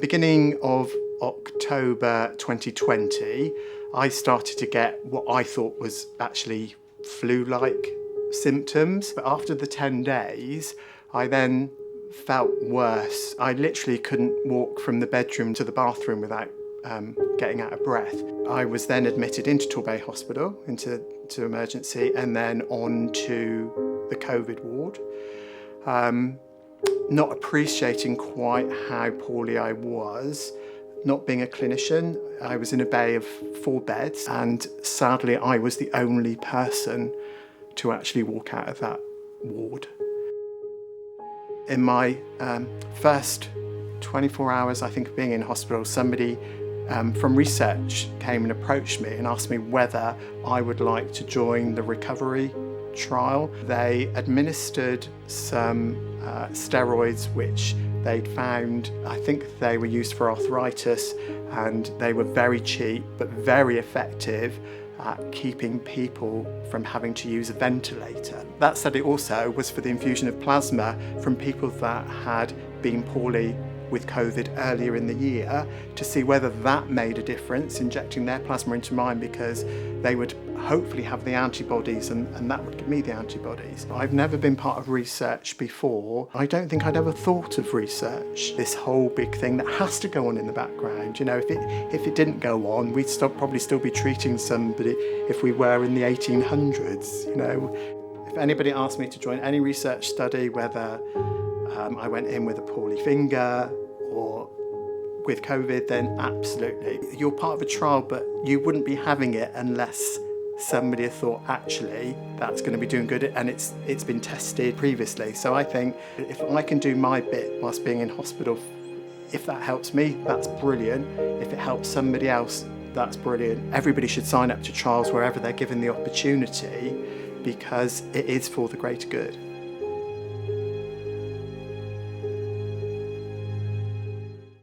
Beginning of October 2020, I started to get what I thought was actually flu-like symptoms. But after the 10 days, I then felt worse. I literally couldn't walk from the bedroom to the bathroom without getting out of breath. I was then admitted into Torbay Hospital, into emergency, and then on to the COVID ward. Not appreciating quite how poorly I was. Not being a clinician, I was in a bay of 4 beds, and sadly I was the only person to actually walk out of that ward. In my first 24 hours, I think, of being in hospital, somebody from research came and approached me and asked me whether I would like to join the recovery trial. They administered some steroids which they'd found, I think they were used for arthritis, and they were very cheap but very effective at keeping people from having to use a ventilator. That study also was for the infusion of plasma from people that had been poorly with COVID earlier in the year, to see whether that made a difference, injecting their plasma into mine, because they would hopefully have the antibodies and that would give me the antibodies. I've never been part of research before. I don't think I'd ever thought of research, this whole big thing that has to go on in the background. You know, if it didn't go on, we'd probably still be treating somebody if we were in the 1800s, you know. If anybody asked me to join any research study, whether I went in with a poorly finger or with COVID, then absolutely. You're part of a trial, but you wouldn't be having it unless somebody had thought, actually, that's going to be doing good, and it's been tested previously. So I think if I can do my bit whilst being in hospital, if that helps me, that's brilliant. If it helps somebody else, that's brilliant. Everybody should sign up to trials wherever they're given the opportunity, because it is for the greater good.